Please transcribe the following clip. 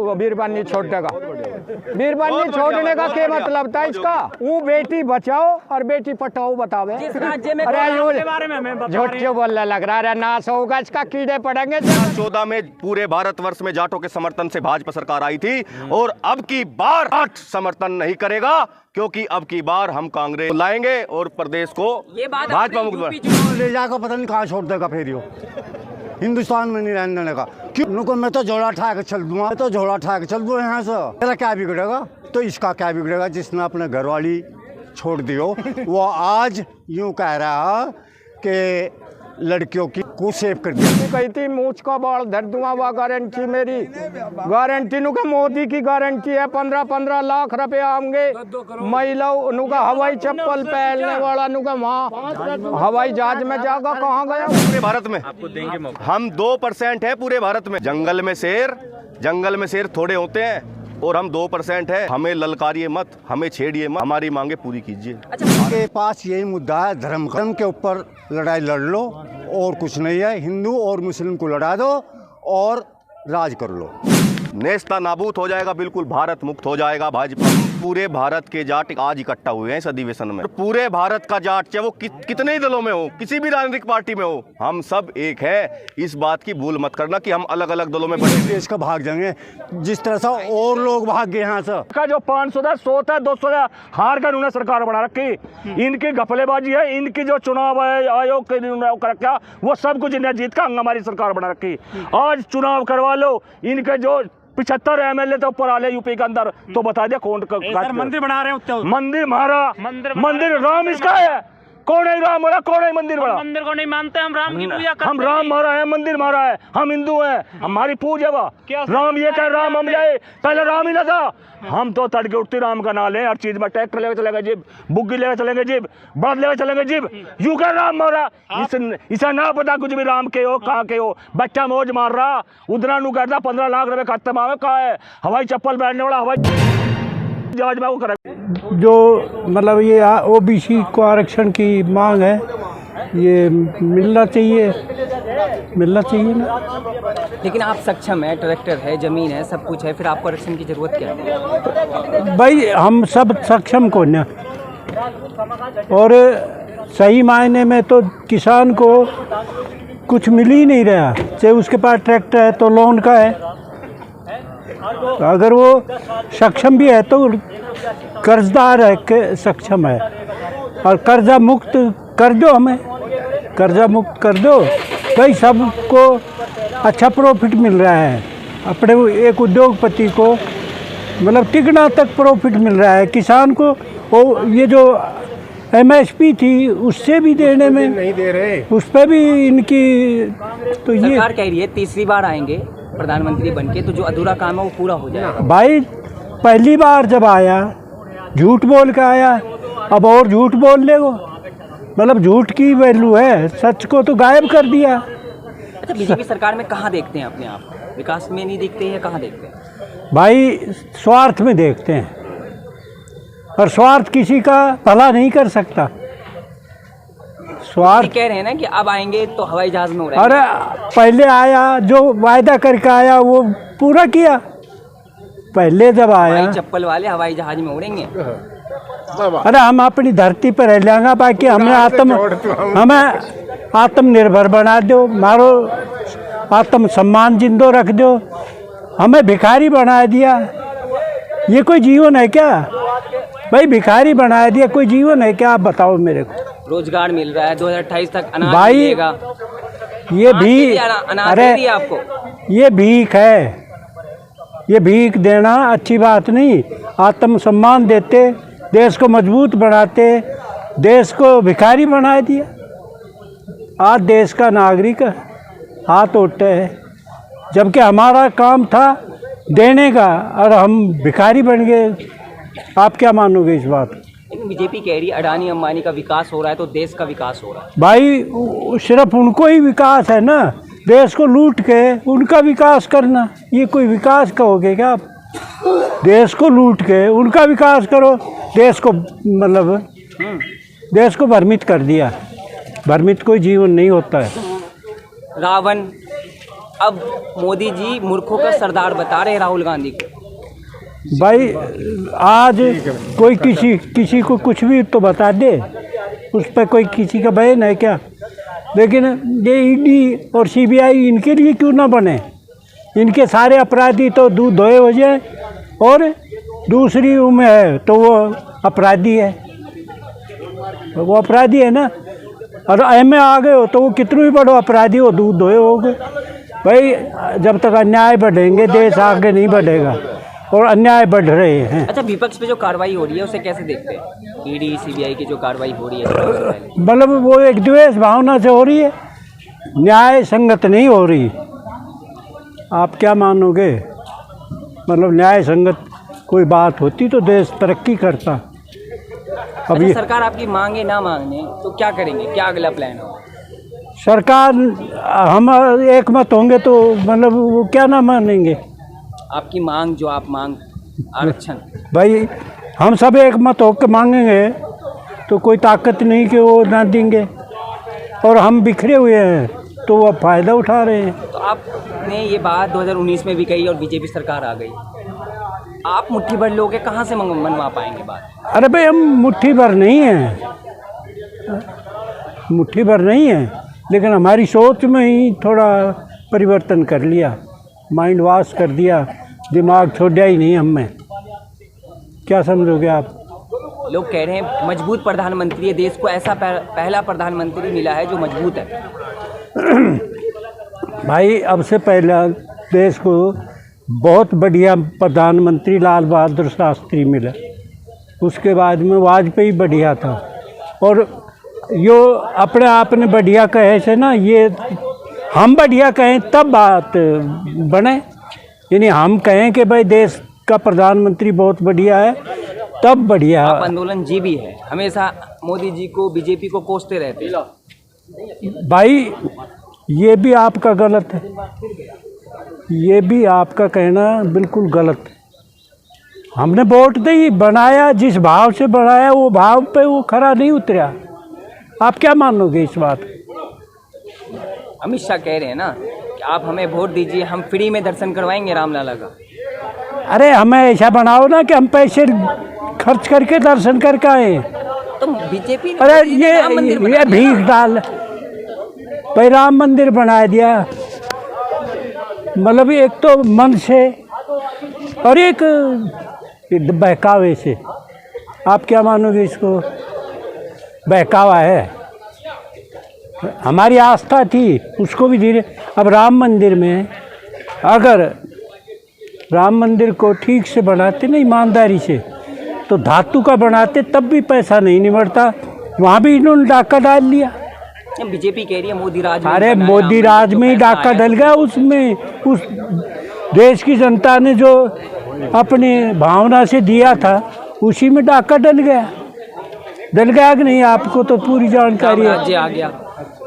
वो बीरबन्नी छोड़ने का। बीरबन्नी छोड़ने का क्या मतलब था इसका? वो बेटी बचाओ और बेटी पटाओ बतावे। अरे झूठ क्यों बोलने लग रहा है? नाश होगा इसका, कीड़े पड़ेंगे। 2014 में पूरे भारतवर्ष में जाटों के समर्थन से भाजपा सरकार आई थी और अब की बार जाट समर्थन नहीं करेगा, क्योंकि अब की बार हम कांग्रेस लाएंगे और प्रदेश को भाजपा मुक्त ले जाकर पता नहीं कहाँ छोड़ देगा। फिर यो हिंदुस्तान में नहीं रहने देने का। क्यों? उनको मैं तो झोला उठा के चल दूंगा, तो झोला उठा के चल दूंगा यहाँ से। मेरा क्या बिगड़ेगा? तो इसका क्या बिगड़ेगा? जिसने अपने घरवाली छोड़ दियो वो आज यूं कह रहा कि लड़कियों की को सेव कर दिया। कही थी मूछ का बाल धर दूंगा, वह गारंटी मेरी गारंटी नु का मोदी की गारंटी है। 15-15 लाख रुपए आएंगे। महिलाओं नु का हवाई चप्पल पहनने वाला नु का वहाँ हवाई जहाज में जाकर कहाँ गया? पूरे भारत में आपको देंगे मौका। हम 2% है पूरे भारत में। जंगल में शेर थोड़े होते हैं और हम 2% है। हमें ललकारिए मत, हमें छेड़िए मत, हमारी मांगे पूरी कीजिए। के पास यही मुद्दा है, धर्म के ऊपर लड़ाई लड़ लो और कुछ नहीं है। हिंदू और मुस्लिम को लड़ा दो और राज कर लो। नेस्ता नाबूद हो जाएगा, बिल्कुल भारत मुक्त हो जाएगा भाजपा। पूरे भारत के जाट आज इकट्ठा हुए हैं इस अधिवेशन में। पूरे भारत का जाट, चाहे वो कितने ही दलों में हो, किसी भी राजनीतिक पार्टी में हो, हम सब एक है। इस बात की भूल मत करना कि हम अलग अलग दलों में बने। देश का भाग जाएंगे जिस तरह से और लोग भाग गए यहाँ से। का जो 500 था 100 था 200 था, हार कर उन्हें सरकार बना रखी। इनकी घपलेबाजी है, इनकी जो चुनाव आयोग के कर रखा वो सब कुछ इन्हें जीत का हमारी सरकार बना रखी। आज चुनाव करवा लो, इनके जो 75 MLA तो ऊपर आले यूपी के अंदर, तो बता दिया कौन मंदिर बना रहे हैं। मंदिर मारा, मंदिर राम इसका है। कौन है राम वाला? कौन है मंदिर वाला? मंदिर को नहीं मानते हम, राम की पूजा करते हैं। हम राम मारा है, मंदिर मारा है, हम हिंदू हैं, हमारी पूजा वा राम। ये कह राम हम जाए, पहले राम ही ना था। हम तो तड़के उठती राम का नाम ले, हर चीज में ट्रैक्टर लेकर चलेगा जीप, बुग्गी लेकर चलेंगे जीप, बर्द लेकर चलेंगे जीप। यू कह राम मारा, इसे ना पता कुछ भी राम के हो कहाँ के हो। बच्चा मौज मार रहा, उधरा नू कहता 15 लाख रुपए खत्म आवे। कहा है हवाई चप्पल पहनने वाला हवाई जहाज में वो करे। जो मतलब ये OBC को आरक्षण की मांग है, ये मिलना चाहिए ना। लेकिन आप सक्षम है, ट्रैक्टर है, जमीन है, सब कुछ है, फिर आपको आरक्षण की जरूरत क्या है? भाई हम सब सक्षम को ना, और सही मायने में तो किसान को कुछ मिल ही नहीं रहा। चाहे उसके पास ट्रैक्टर है तो लोन का है, अगर वो सक्षम भी है तो कर्जदार है कि सक्षम है। और कर्जा मुक्त कर दो, हमें कर्जा मुक्त कर दो भाई। सबको अच्छा प्रॉफिट मिल रहा है, अपने एक उद्योगपति को मतलब तिगुना तक प्रॉफिट मिल रहा है। किसान को वो ये जो MSP थी उससे भी देने में नहीं दे रहे, उस पर भी इनकी तो ये सरकार कह रही है तीसरी बार आएंगे प्रधानमंत्री बनके, तो जो अधूरा काम है वो पूरा हो जाएगा। भाई पहली बार जब आया झूठ बोल के आया, अब और झूठ बोल ले वो, मतलब झूठ की वैल्यू है, सच को तो गायब कर दिया। अच्छा, बीजेपी सरकार में कहाँ देखते हैं अपने आप? विकास में नहीं देखते हैं, कहाँ देखते हैं? भाई स्वार्थ में देखते हैं, और स्वार्थ किसी का भला नहीं कर सकता। स्वार्थ कह रहे हैं ना कि अब आएंगे तो हवाई जहाज में उड़ेंगे। अरे पहले आया, जो वायदा करके आया वो पूरा किया। पहले जब आया चप्पल वाले हवाई जहाज में उड़ेंगे। अरे हम अपनी धरती पर रह लेंगे, बाकी हमें आत्मनिर्भर बना दो, मारो आत्म सम्मान जिंदो रख दो। हमें भिखारी बना दिया, ये कोई जीवन है क्या भाई? भिखारी बना दिया, कोई जीवन है क्या? आप बताओ मेरे को। रोजगार मिल रहा है, 2028 तक अनाज भाई मिलेगा। ये भी अरे आपको ये भीख है, ये भीख देना अच्छी बात नहीं। आत्मसम्मान देते, देश को मजबूत बनाते, देश को भिखारी बना दिया। आज देश का नागरिक हाथ उठते है, जबकि हमारा काम था देने का और हम भिखारी बन गए। आप क्या मानोगे इस बात? बीजेपी कह रही है अडानी अंबानी का विकास हो रहा है तो देश का विकास हो रहा है। भाई सिर्फ उनको ही विकास है ना, देश को लूट के उनका विकास करना, ये कोई विकास कहोगे क्या आप? देश को लूट के उनका विकास करो, देश को मतलब देश को भ्रमित कर दिया। भ्रमित कोई जीवन नहीं होता है। रावण अब मोदी जी मूर्खों का सरदार बता रहे हैं राहुल गांधी को। भाई आज कोई किसी को कुछ भी तो बता दे, उस पर कोई किसी का बयान है क्या? लेकिन ये ईडी और सीबीआई इनके लिए क्यों ना बने? इनके सारे अपराधी तो दूध धोए हो जाए, और दूसरी उम्र है तो वो अपराधी है, वो अपराधी है ना। और एम ए आ गए हो तो वो कितने भी बड़ो अपराधी हो, दूध धोए हो गए। भाई जब तक अन्याय बढ़ेंगे देश आगे नहीं बढ़ेगा, और अन्याय बढ़ रहे हैं। अच्छा, विपक्ष पे जो कार्रवाई हो रही है उसे कैसे देखते हैं? ईडी सीबीआई की जो कार्रवाई हो रही है, मतलब वो एक द्वेष भावना से हो रही है, न्याय संगत नहीं हो रही। आप क्या मानोगे? मतलब न्याय संगत कोई बात होती तो देश तरक्की करता। अब ये सरकार आपकी मांगे ना मांगे तो क्या करेंगे? क्या अगला प्लान होगा? सरकार हम एक मत होंगे तो मतलब वो क्या ना मानेंगे? आपकी मांग जो आप मांग आरक्षण, भाई हम सब एक मत होकर मांगेंगे तो कोई ताकत नहीं कि वो ना देंगे, और हम बिखरे हुए हैं तो वो फ़ायदा उठा रहे हैं। तो आपने ये बात 2019 में भी कही और बीजेपी सरकार आ गई, आप मुट्ठी भर लोगे कहाँ से मनवा पाएंगे बात? अरे भाई हम मुट्ठी भर नहीं हैं, मुट्ठी भर नहीं है, लेकिन हमारी सोच में ही थोड़ा परिवर्तन कर लिया, माइंड वॉश कर दिया, दिमाग छोड़ा ही नहीं हमें। क्या समझोगे आप? लोग कह रहे हैं मजबूत प्रधानमंत्री है, देश को ऐसा पहला प्रधानमंत्री मिला है जो मजबूत है। भाई अब से पहला देश को बहुत बढ़िया प्रधानमंत्री लाल बहादुर शास्त्री मिला, उसके बाद में वाजपेयी बढ़िया था, और यो अपने आप ने बढ़िया कहे से ना, ये हम बढ़िया कहें तब बात बने, यानी हम कहें कि भाई देश का प्रधानमंत्री बहुत बढ़िया है तब बढ़िया। आप आंदोलन जी भी है, हमेशा मोदी जी को बीजेपी को कोसते रहते हैं। भाई ये भी आपका गलत है, ये भी आपका कहना बिल्कुल गलत है। हमने वोट दी, बनाया, जिस भाव से बनाया वो भाव पे वो खरा नहीं उतरा। आप क्या मानोगे इस बात? अमित शाह कह रहे हैं ना कि आप हमें वोट दीजिए, हम फ्री में दर्शन करवाएंगे रामलला का। अरे हमें ऐसा बनाओ ना कि हम पैसे खर्च करके दर्शन करके आए। तो बीजेपी ने अरे ये भीख डाल भाई, राम मंदिर बना दिया, मतलब एक तो मन से और एक बहकावे से। आप क्या मानोगे इसको? बहकावा है। हमारी आस्था थी, उसको भी धीरे। अब राम मंदिर में अगर राम मंदिर को ठीक से बनाते ना ईमानदारी से, तो धातु का बनाते तब भी पैसा नहीं निमरता, वहाँ भी इन्होंने डाका डाल लिया। बीजेपी कह रही है मोदी राज में। अरे मोदी राज में ही डाका डल गया, उसमें उस देश की जनता ने जो अपनी भावना से दिया था उसी में डाका डल गया कि नहीं? आपको तो पूरी जानकारी है। राज्य आ गया।